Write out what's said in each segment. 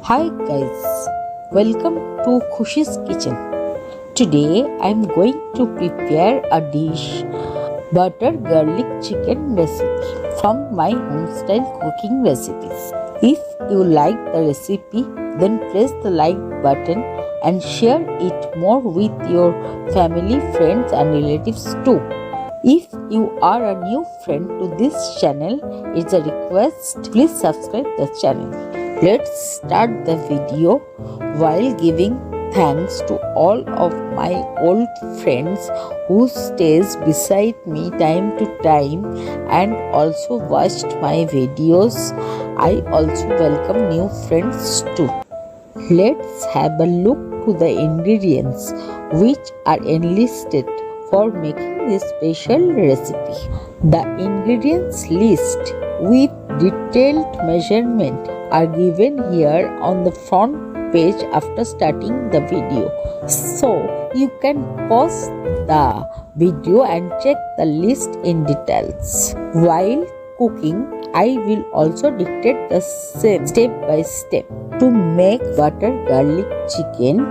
Hi guys, welcome to Khushi's Kitchen. Today I am going to prepare a dish butter garlic chicken recipe from my homestyle cooking recipes. If you like the recipe, then press the like button and share it more with your family, friends and relatives too. If you are a new friend to this channel, it's a request, please subscribe the channel. Let's start the video while giving thanks to all of my old friends who stays beside me time to time and also watched my videos. I also welcome new friends too. Let's have a look to the ingredients which are enlisted for making this special recipe. The ingredients list with detailed measurement are given here on the front page after starting the video. So you can pause the video and check the list in details. While cooking, I will also dictate the same step by step. To make butter garlic chicken,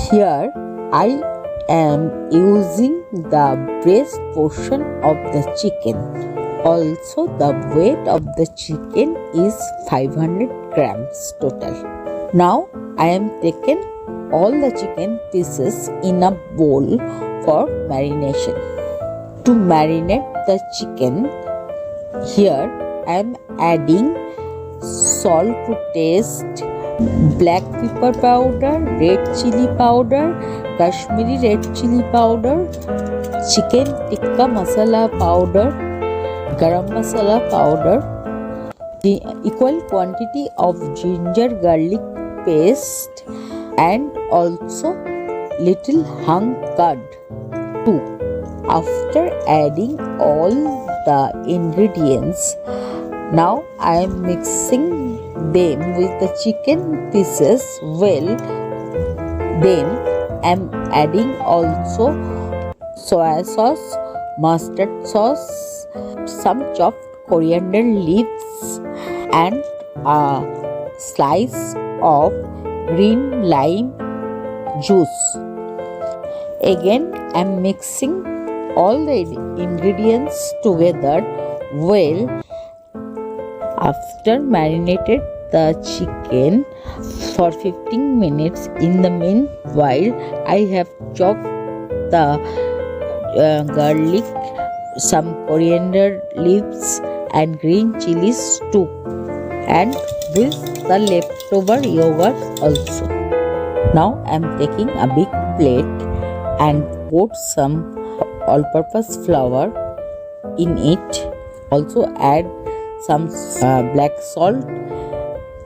here I am using the breast portion of the chicken. Also, the weight of the chicken is 500 grams total. Now, I am taking all the chicken pieces in a bowl for marination. To marinate the chicken, here I am adding salt to taste, black pepper powder, red chili powder, Kashmiri red chili powder, chicken tikka masala powder, garam masala powder, the equal quantity of ginger garlic paste and also little hung curd too. After adding all the ingredients, now I am mixing them with the chicken pieces well. Then I am adding also soya sauce, mustard sauce, some chopped coriander leaves and a slice of green lime juice. Again I am mixing all the ingredients together well. After marinated the chicken for 15 minutes, in the meanwhile I have chopped the garlic, some coriander leaves and green chilies too, and with the leftover yogurt also. Now I am taking a big plate and put some all-purpose flour in it. Also add some black salt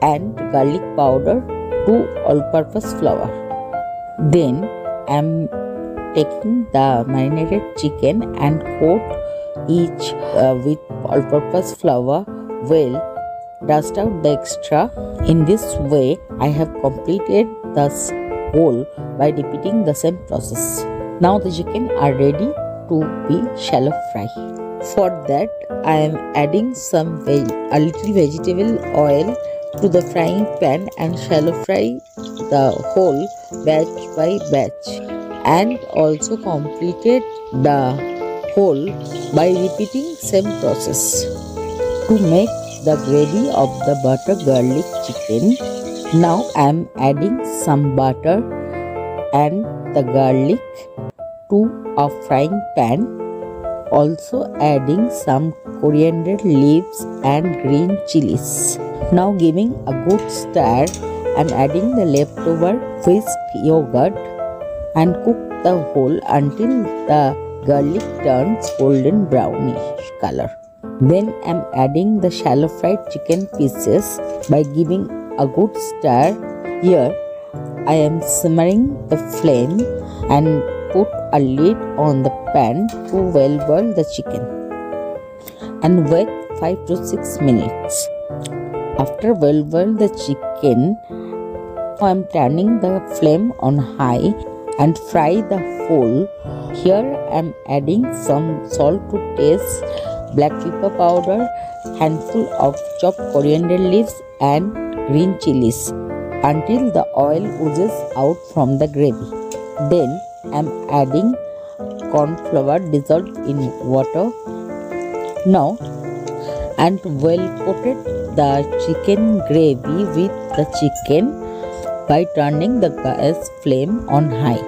and garlic powder to all-purpose flour. Then I am taking the marinated chicken and coat each with all-purpose flour well. Dust out the extra. In this way, I have completed this whole by repeating the same process. Now the chicken are ready to be shallow fry. For that, I am adding a little vegetable oil to the frying pan and shallow fry the whole batch by batch, and also completed the whole by repeating same process. To make the gravy of the butter garlic chicken, now I am adding some butter and the garlic to a frying pan, also adding some coriander leaves and green chilies. Now giving a good stir, I am adding the leftover whisked yogurt and cook the whole until the garlic turns golden brownish color. Then I am adding the shallow fried chicken pieces by giving a good stir. Here I am simmering the flame and put a lid on the pan to well boil the chicken and wait 5 to 6 minutes. After well boil the chicken, I am turning the flame on high and fry the whole. Here I am adding some salt to taste, black pepper powder, handful of chopped coriander leaves and green chilies. until the oil oozes out from the gravy. Then I'm adding corn flour dissolved in water. Now and well coated the chicken gravy with the chicken by turning the gas flame on high.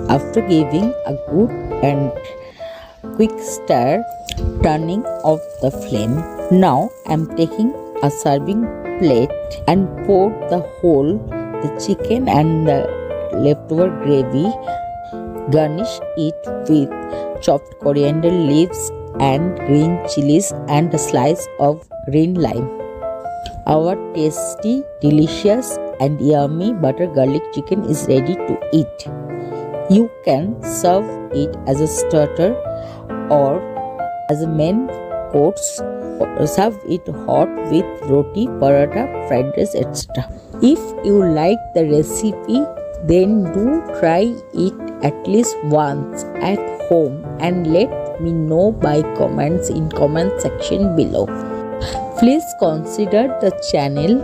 After giving a good and quick stir, turning off the flame. Now I'm taking a serving plate and pour the chicken and the leftover gravy. Garnish it with chopped coriander leaves and green chilies and a slice of green lime. Our tasty, delicious and yummy butter garlic chicken is ready to eat. You can serve it as a starter or as a main course, or serve it hot with roti, paratha, fried rice, etc. If you like the recipe, then do try it at least once at home and let me know by comments in comment section below. Please consider the channel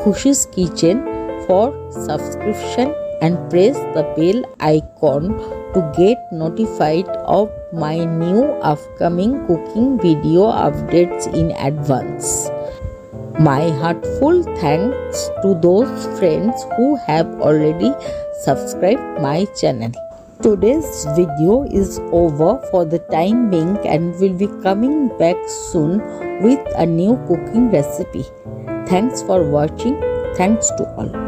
Khushi's Kitchen for subscription and press the bell icon to get notified of my new upcoming cooking video updates in advance. My heartful thanks to those friends who have already subscribed my channel. Today's video is over for the time being and will be coming back soon with a new cooking recipe. Thanks for watching. Thanks to all.